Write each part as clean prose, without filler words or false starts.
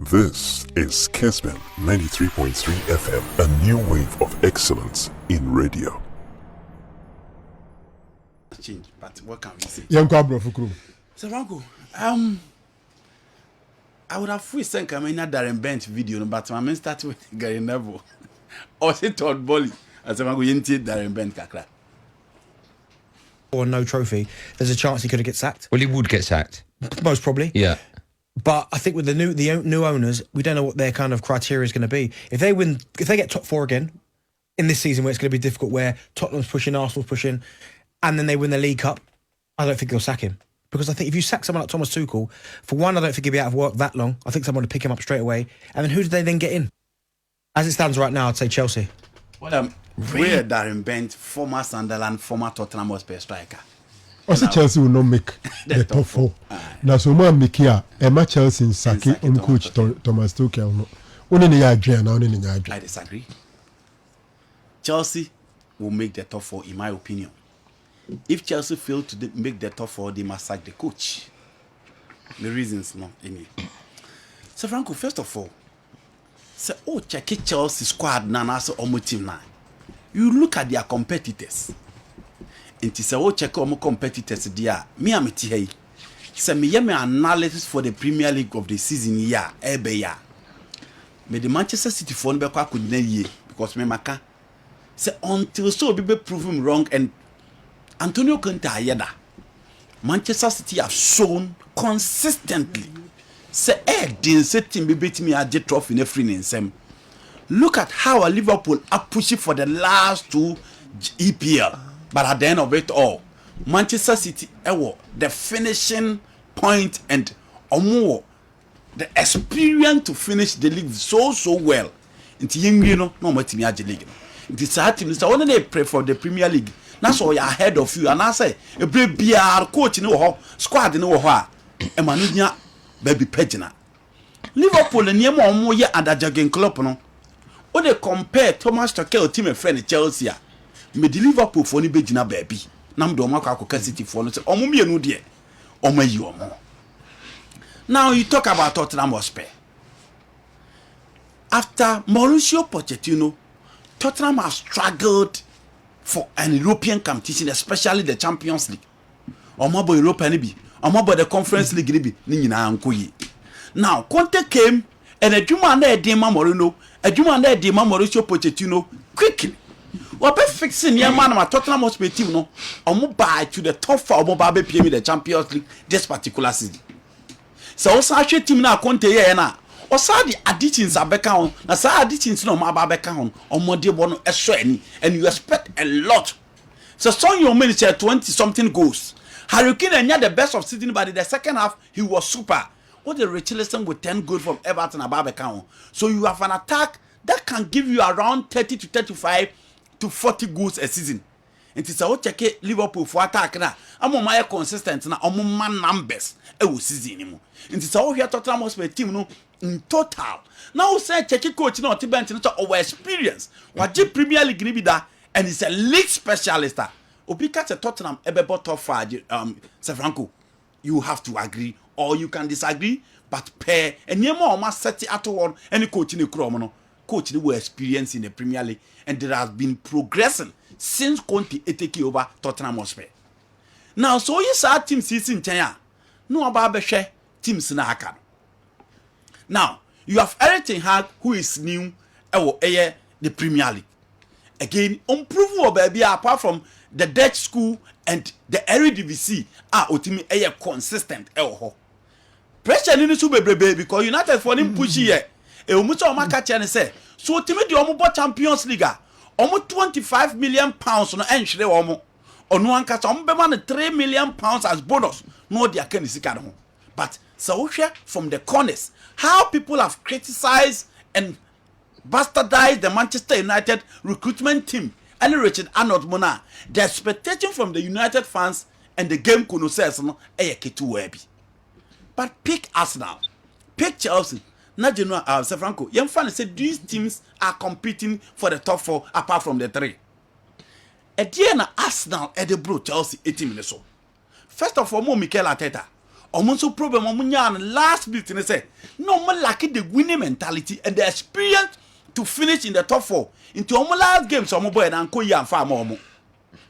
This is Kessben 93.3 FM, a new wave of excellence in radio. Change, but what can we say? So, Franco, I would have free sent Kamina Darren Bent video, but my man started with Gary Neville. Or say Todd Bolly. I said, Franco, you didn't Darren Bent Kakra. Or no trophy, there's a chance he could get sacked. Well, he would get sacked. Most probably. Yeah. But I think with the new owners, we don't know what their kind of criteria is going to be. If they get top four again in this season, where it's going to be difficult, where Tottenham's pushing, Arsenal's pushing, and then they win the League Cup, I don't think they'll sack him. Because I think if you sack someone like Thomas Tuchel, for one, I don't think he'll be out of work that long. I think someone will pick him up straight away. And then who do they then get in? As it stands right now, I'd say Chelsea. Well, we're Darren Bent, former Sunderland, former Tottenham Hotspur striker. Also, Chelsea will not make the top four. Now, so man make here a Chelsea in Saki coach Thomas Tuchel. I disagree. Chelsea will make the top four, in my opinion. If Chelsea fail to make the top four, they must sack the coach. The reasons, no, any. So, Franco, first of all, say, check Chelsea squad now, so almost team now. You look at their competitors. And say, check our competitors there. Me am here. Say me analysis for the Premier League of the season year, every year. Me the Manchester City phone be kwa kudina ye because me maka. Say until so be proven wrong and Antonio Conte ayeda. Manchester City have shown consistently. Say din say team be beat me at the trophy in a free nsem. Look at how Liverpool are pushing for the last two EPL. But at the end of it all, Manchester City, the finishing point and the experience to finish the league so well. Into no more team league. It is a team. So when they pray for the Premier League, that's all you're ahead of you. And I say, a brave BR coach in the squad in the Oha, and Manunia baby Pegina. Liverpool and Yemo Moya and a Jagging Club. No, when they compare Thomas Tuchel team and friend Chelsea. Me the Liverpool for ni begina baby nam do makwa akwa City for no say omo mienu de omo yi omo. Now you talk about Tottenham Hotspur. After Mauricio Pochettino, Tottenham has struggled for an European competition, especially the Champions League. Omo bo Europa ni bi, omo bo the Conference League ni bi ni nyina ankoyi. Now Conte came and adwuma na e dey ma Mourinho, adwuma na e dey ma Mauricio Pochettino quickly. What be fixing your man my Tottenham Hotspur team no omo buy to the top four omo ba be PM the Champions League this particular season. So also actually team na Conte here na also the additions abeka on na say additions no ma ba beka on omo de bo no eso ani and you expect a lot. So son your manager 20 something goals. Harry Kane enya the best of season but in the second half he was super. What the Richarlison with 10 goals from Everton ababeka on. So you have an attack that can give you around 30 to 35 to 40 goals a season. It is a check Liverpool for attack na. Amo my consistent na omo man numbers e wo season mu. It is a here Tottenham Hotspur team no in total. Now say check coach na oti bench no over experience. Waje Premier League ni bi da and he's a league specialist. Obi catch a Tottenham ebebo top 5 Sir Franco. You have to agree or you can disagree but pair and nyema o ma set at one any coach ni kro no. Coach they were experienced in the Premier League and there has been progressing since Conte take over Tottenham Hotspur. Now so you saw team season China no about share teams na aka. Now you have Erik ten Hag who is new the Premier League. Again improve baby apart from the Dutch school and the Eredivisie otimi consistent pressure ni so bebrebe because United for him push here. E omuso o maka che ne say so timi de omo bo Champions League omo 25 million pounds no enhwere omo onu anka so omo be man 3 million pounds as bonus no dia kan sika no but so from the corners how people have criticized and bastardized the Manchester United recruitment team and Richard Arnold Mona the expectation from the United fans and the game connoisseurs no ketu webi but pick Arsenal pick Chelsea. Na general Sir Franco, young fan said these teams are competing for the top 4 apart from the 3. A dear na Arsenal, Edinburgh, Chelsea, 18 minutes. First of all, Mikel Arteta. so problem last bit and say no man lack the winning mentality and the experience to finish in the top 4 into last game so boy and ko ya fa mo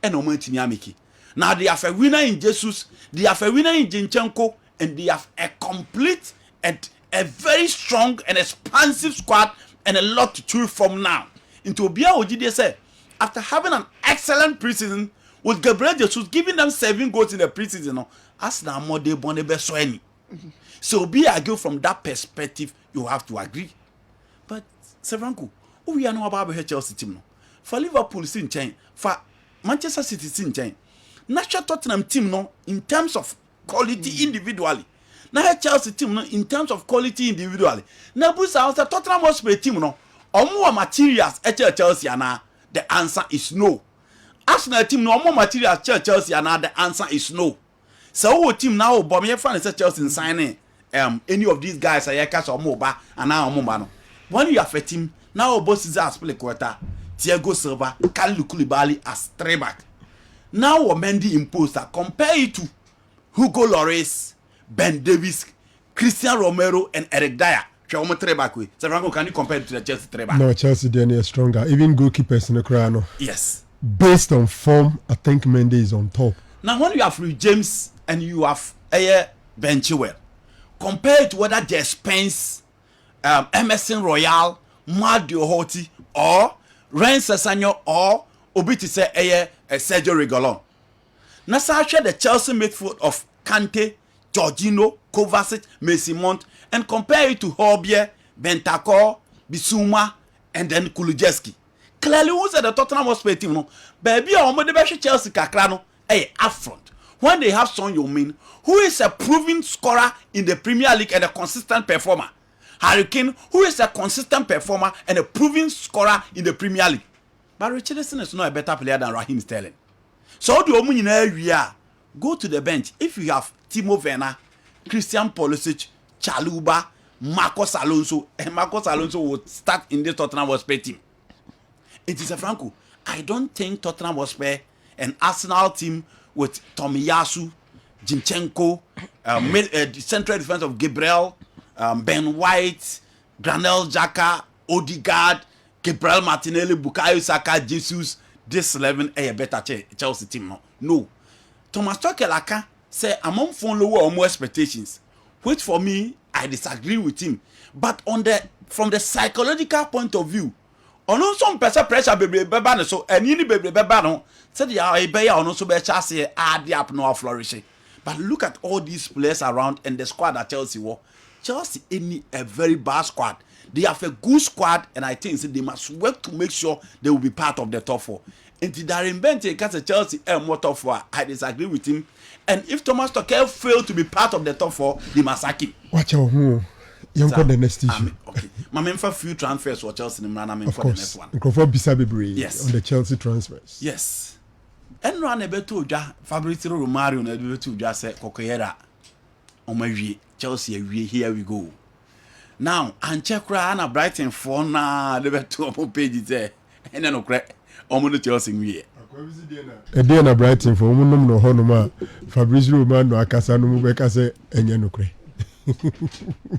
and timi amiki. Now they have a winner in Jesus, they have a winner in Jinchenko, and they have a complete and a very strong and expansive squad and a lot to choose from now. Into Obia Ojide say after having an excellent preseason with Gabriel Jesus giving them 7 goals in the preseason, Arsenal more they born the best any. So be argue from that perspective, you have to agree. But Sevanku, we are not about the Chelsea team no. For Liverpool in chain, for Manchester City in chain. National Tottenham team no in terms of quality individually. Now Chelsea team no in terms of quality individually. Now Busa Tottenham Hotspur team no more materials at Chelsea and the answer is no. Arsenal team no more materials Chelsea and the answer is no. So our team now Aubameyang fan is Chelsea signing any of these guys are Yakas or Moba and now Mobano. When you have a team now boss is as play quarter Thiago Silva, Kalidou Koulibaly as 3 back. Now Mendy imposter compare it to Hugo Lloris, Ben Davies, Christian Romero and Eric Dyer. Can you compare it to the Chelsea 3 back? No, Chelsea then is stronger. Even goalkeepers in the crown. Yes. Based on form, I think Mendy is on top. Now when you have Rui James and you have Ben Chilwell, compare it to whether Jay Spence, Emerson Royale, Mario Horty or Ren Sessegnon or Obiti say Sergio Reguilon. Now share the Chelsea midfield of Kante, Jorginho, Kovacic, Mason Mount and compare it to Horbier, Bentancur, Bissouma and then Kulusevski. Clearly who's at the Tottenham Hotspur team no? Baby or the best Chelsea kakrano up front. When they have Son Heung-min, who is a proven scorer in the Premier League and a consistent performer. Harry Kane, who is a consistent performer and a proven scorer in the Premier League. But Richarlison is not a better player than Raheem Sterling. So the woman in area go to the bench. If you have Timo Werner, Christian Pulisic, Chaluba, Marcos Alonso, and Marcos Alonso will start in the Tottenham Hotspur team. It is a Franco. I don't think Tottenham Hotspur an Arsenal team with Tomiyasu, Zinchenko, central defense of Gabriel, Ben White, Granel Xhaka, Odegaard, Gabriel Martinelli, Bukayo Saka, Jesus. This 11 a better Chelsea team. No. Thomas Tuchel say among phone lower or more expectations, which for me I disagree with him. But from the psychological point of view, on some pressure baby beba so and any baby beba no said ya e on so be chase add up no flourish. But look at all these players around and the squad that Chelsea were. Chelsea any a very bad squad. They have a good squad and I think they must work to make sure they will be part of the top 4. And Darren Bente catch a Chelsea more top 4. I disagree with him. And if Thomas Tuchel failed to be part of the top 4, they must sack him. Watch out who you got the next issue. Okay. My main for few transfers for Chelsea and I'm of for course. The next one. Crawford Bisabibre Yes. On the Chelsea transfers. Yes. And run a bit to Fabrizio Romario and a bit to just say Coquera on my Chelsea here we go. Now, and check Rana Brighton for now, the two pages there. And then, okay, the Chelsea we. A day na Brighton for woman no honoma Fabrizio Romano akasa no mubeka say enye no kre.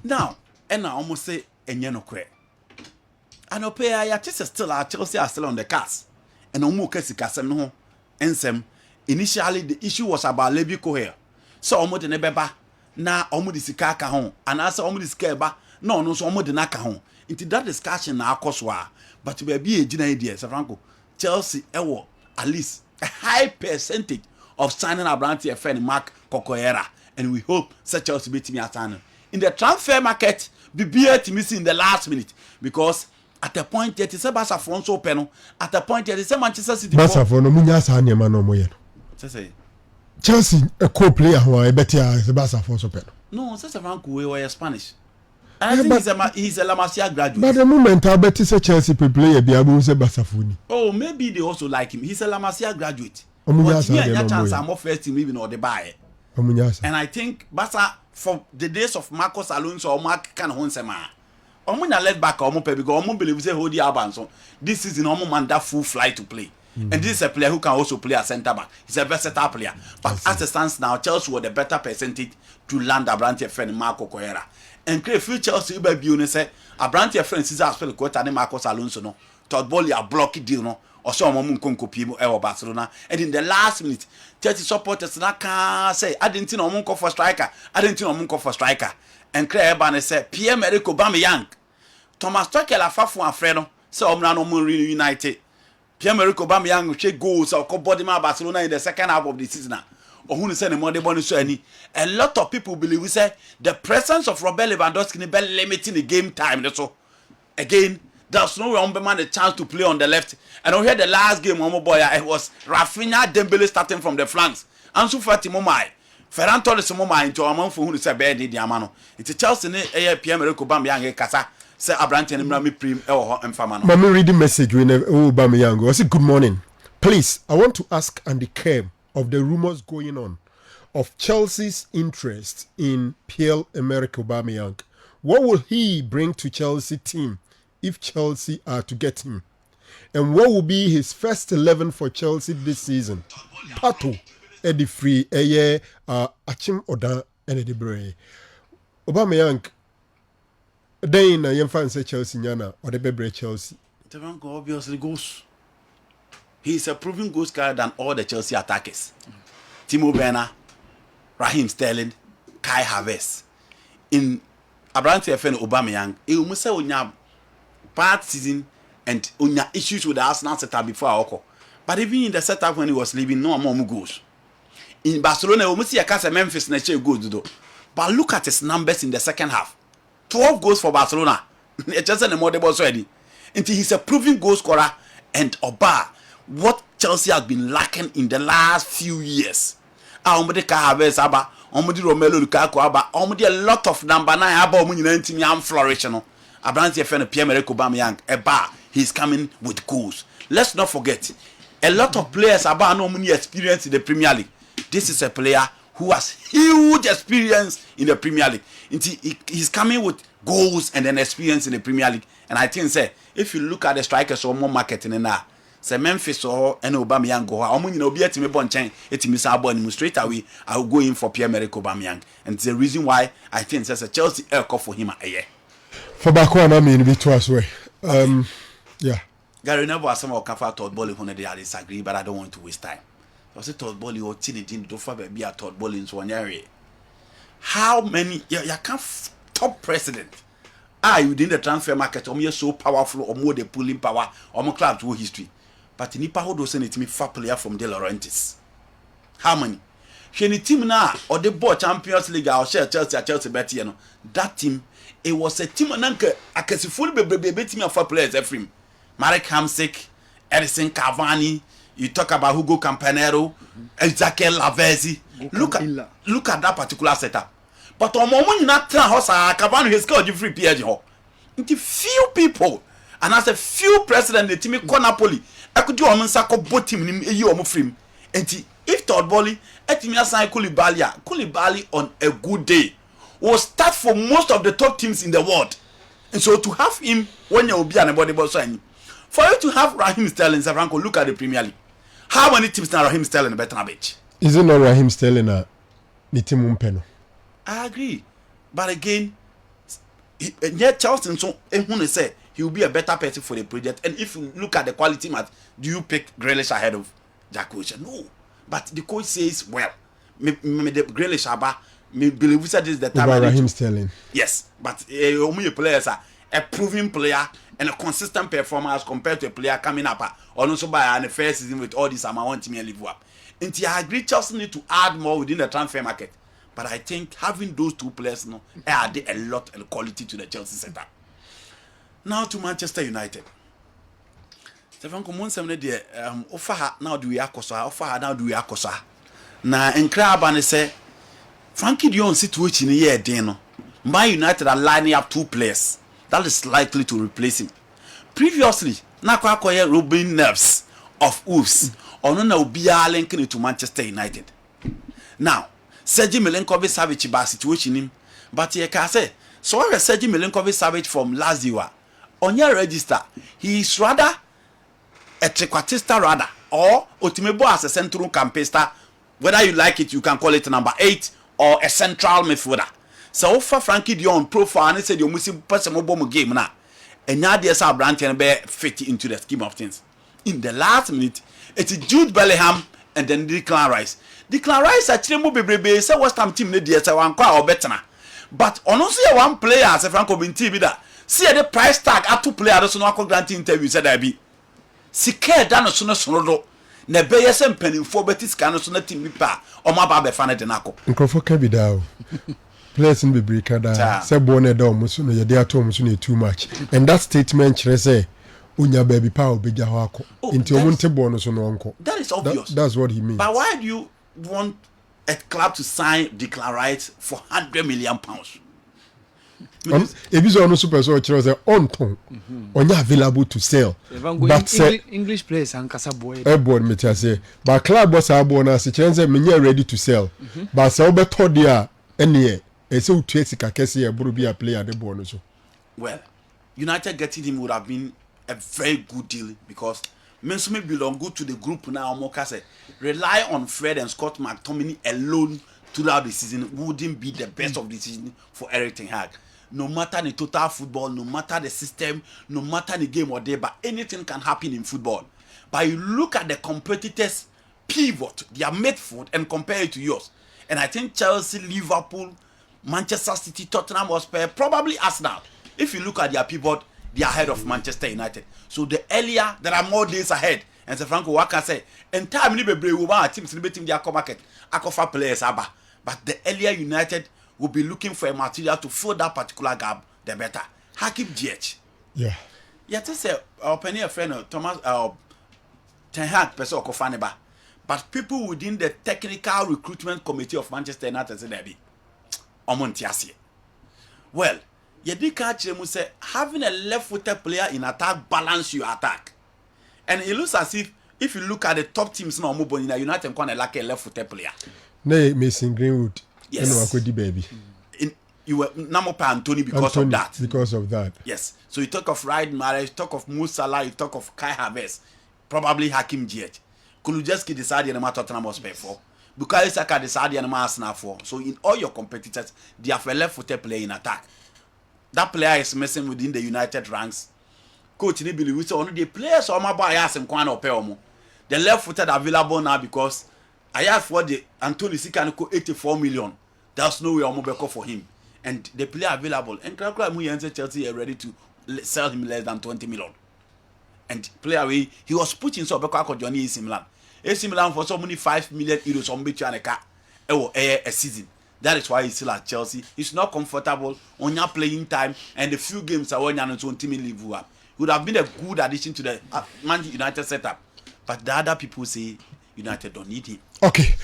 Now, and I almost say enye no kre. And okay, I still Chelsea are still on the cast. And omo kesi kasem no ensem. Initially the issue was about Levi Coher. So omo de nebeba na omo de sika ka ho. And as omo de sika ba no so omo de na ka ho. Into that discussion na akoswa. But we be a gina idea, Franco. Chelsea ewo at least a high percentage of signing Abrante FN Mark Coquera, and we hope such Chelsea beat me at in the transfer market. Be to miss in the last minute because at the point that is a Barca Fonso Peno, at the point that is a Manchester City. Barca for no munyasa anyama no moyen. Say Chelsea a co-player who I bet ya is a Barca Fonso Peno. No, says a Franco we Spanish. I think he's a La Masia graduate. But the moment I bet a Chelsea player be able to Basafuni. Oh, maybe they also like him. He's a La Masia graduate. But yeah, chance I'm more first team even or the buy. And I think Barca for the days of Marcos Alonso or Mark can Honsema. Omo na left back omo pe because omo believe say hold the Alban so this season omo man that full fly to play. And this is a player who can also play as centre back. He's a versatile player. But as it stands now, Chelsea were the better percentage to land Abrante friend Marco Correa. And create few Chelsea by Bune say Abrante friend Cesar Spilicueta and Marcos Alonso no. Todd Bowley a blocky deal no. Or some Munko Pimo or Barcelona. And in the last minute, Chelsea supporters can say I didn't know Munko for striker. I didn't know Munko for striker. And Claire Banner said Pierre-Emerick Aubameyang. Thomas Tuchel afafu afreno say omrano mo reunited. Pierre-Emerick Aubameyang she goals or body man Barcelona in the second half of the season. Or who say the money bonus so any. A lot of people believe we say the presence of Robert Lewandowski be limiting the game time. So again, there's no one man a chance to play on the left. And we had the last game, boy, it was Rafinha Dembele starting from the flanks. Ansu Fati Momai. Ferran Torres Momai into a month for who say bad the amano. It's a Chelsea Pierre-Emerick Aubameyang kasa say Abrante and Mrami Prim and Famano. Mami read the message when Aubameyang. I say good morning. Please, I want to ask Andy Kerm of the rumors going on of Chelsea's interest in Pierre-Emerick Aubameyang. What will he bring to Chelsea team if Chelsea are to get him? And what will be his first 11 for Chelsea this season? Pato, Eddie Free, Achim Oda, and Eddie Bray. Aubameyang, then you find say Chelsea Nyana or the Bebre Chelsea. Tevanko obviously goes. He's a proven goal scorer than all the Chelsea attackers. Timo Werner, Raheem Sterling, Kai Havertz. In Abrante FN Aubameyang, he almost say onya bad season and onya issues with the Arsenal setup before Oko. But even in the setup when he was leaving, no more goals. In Barcelona, we see a case Memphis na che goals do. But look at his numbers in the second half. 12 goals for Barcelona. It's just a more already. Until he's a proven goal scorer and Oba. What Chelsea has been lacking in the last few years. Omudi Kahaves aba, Omudi Romelu Lukaku aba, Omudi a lot of number 9 aba Omudi 19 young flourish no. Abrante FN Pierre-Emerick Aubameyang eba, he's coming with goals. Let's not forget, a lot of players aba no money experience in the Premier League. This is a player who has huge experience in the Premier League. He's coming with goals and then experience in the Premier League. And I think say if you look at the strikers or more marketing in now. Say Memphis or any Aubameyang go. Omo nyina obi atime bon chen etimi sa abo anim straight away I will go in for Pierre-Emerick Aubameyang. And it's the reason why I think says Chelsea call for him a year. For back one I mean be twice way. Yeah. Gary never was some of Kafa Todd Bowley when they disagree, but I don't want to waste time. I say Todd Bowley or Tini do for be a Todd Bowley in one area. How many you can't top president within the transfer market or so powerful or more the pulling power or more clubs to history. But nipa ho do send it me far player from De Laurentiis. How many? She ni team na or the ball Champions League or share Chelsea bet you know. That team it was a team nanka akasifuli be team of far players every. Marek Hamsik, Edison Cavani, you talk about Hugo Campanero, Ezekiel Lavezzi. Look at that particular setup. But on moment you not tell hosa Cavani has scored you free PSG ho. Into few people and as a few president the team call Napoli. I could do a man sako both team in you or frame. And if Todd Bowley, Etimia sign Koulibaly on a good day will start for most of the top teams in the world. And so to have him when you will be an body signing. For you to have Raheem Sterling, Franco, look at the Premier League. How many teams now Raheem Sterling better than bitch? Is it not Raheem Sterling the team umpeno? I agree. But again, yet Charleston so who say he will be a better person for the project. And if you look at the quality match, do you pick Grealish ahead of Jack Wilshere? No. But the coach says, well, the Grealish aba, me believe we said this is the time. Raheem Sterling. Yes, but players are a proven player and a consistent performer as compared to a player coming up or also by an first season with all this amount to me and live up. And I agree Chelsea need to add more within the transfer market. But I think having those two players now add a lot of quality to the Chelsea setup. Now to Manchester United. Stefan Komonsem de offer now do we akosa offer now do we akosa. Na enkra aba ne say Frankie de Jong situation here den no. Man United are lining up two players that is likely to replace him. Previously, na kwa akoye Ruben Neves of Wolves ono na obia linking to Manchester United. Now, Sergei Milinkovic-Savic ba situation him, but he can say so where Sergei Milinkovic-Savic from Lazio on your register, he is rather a trequartista rather or Otimebo as a central campista, whether you like it, you can call it number 8 or a central midfielder. So for Frankie Dion profile and said you must person mobile game now. And now there's a branch and be fit into the scheme of things. In the last minute, it's Jude Bellingham and then Declan Rice. Declan Rice actually move be say West Ham team need say one quite or better. But honestly, one player as a Franco bin TV that see the price tag at 2 players so no grant interview said I be. Sike da no so no so na be yesem panimfo betis kan so na team pa o ma ba be fa na de nako. Nkrofo ka bi da o. Players in be break da. Say born da o muso no ye dey ato muso no too much. And that statement chere say unya baby pa obegya ho akọ. Nti omunte born so no onko. That is obvious. That's what he means. But why do you want a club to sign Declan Rice for £100 million? Ebizo no super so chere say on ton. Onya available to sell. But English players and kasa boy. Board me say. But club boss abo na se chere say me ready to sell. But say obeto dia ene e say utu sika kese e buru bi a player de board no so. Well, United getting him would have been a very good deal because Mensumi belong good to the group now. Moka say rely on Fred and Scott McTominay alone throughout the season wouldn't be the best of the season for Erik ten Hag. No matter the total football, no matter the system, no matter the game or day, but anything can happen in football. But you look at the competitors' pivot, their midfield, and compare it to yours. And I think Chelsea, Liverpool, Manchester City, Tottenham Hotspur, probably Arsenal. If you look at their pivot, they are ahead of Manchester United. So the earlier, there are more days ahead. And so Franco Waka say, and time will be brave over teams celebrating their market. I offer players aba. But the earlier United will be looking for a material to fill that particular gap, the better. Hakim GH. Yeah. Yeah, to say our penny a friend Thomas Ten Hag person Okofaneba. But people within the technical recruitment committee of Manchester United say there be Omontiasi. Well, you did catch them say having a left-footed player in attack balance your attack. And it looks as if you look at the top teams now, United can lack a left-footed player. Nay, Mason Greenwood. Yes. Baby. You were Namopa Anthony because of that. Because of that. Yes. So you talk of Riyad Mahrez, you talk of Musala, you talk of Kai Havertz, probably Hakim Ziyech. Kulusevski decided to Tottenham Hotspur for. Bukayo Saka decided to Arsenal for. So in all your competitors, they have a left-footed player in attack. That player is missing within the United ranks. Coach Nibili, we say only the players or my boy ask him kwan ope omo. The left-footed available now because I asked for the Anthony Sikaniko 84 million. There's no way Omobeko for him. And the player available. And Chelsea are ready to sell him less than 20 million. And player he was putting so Beko Johnny AC Milan. AC Milan for so many 5 million euros on Bichuaneka a season. That is why he's still at Chelsea. He's not comfortable on your playing time and the few games are on your team leave up. Would have been a good addition to the Man United setup. But the other people say United don't need him. Okay.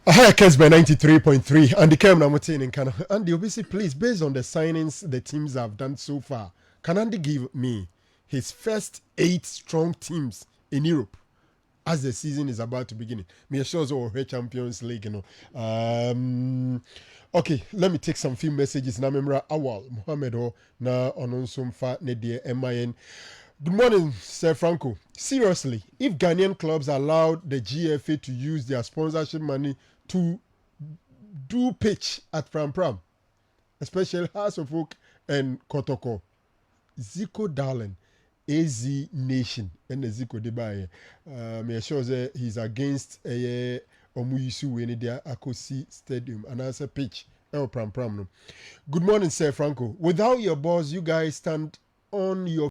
I had Kessben 93.3 and the Kerm Namotin in Canada. Andy, obviously, please, based on the signings the teams have done so far, can Andy give me his first 8 strong teams in Europe as the season is about to begin? Me sure so Champions League, you know. Okay, let me take some few messages. Namemra Awal Mohammed na ononsumfa nedie MIN. Good morning, Sir Franco. Seriously, if Ghanaian clubs allowed the GFA to use their sponsorship money to do pitch at Pram, especially House of Oak and Kotoko, Zico Darling, AZ Nation, and the Zico Debaye, me sure that he's against a Omuyisu when they are Akosi Stadium and answer pitch. Pram. Good morning, Sir Franco. Without your boss, you guys stand on your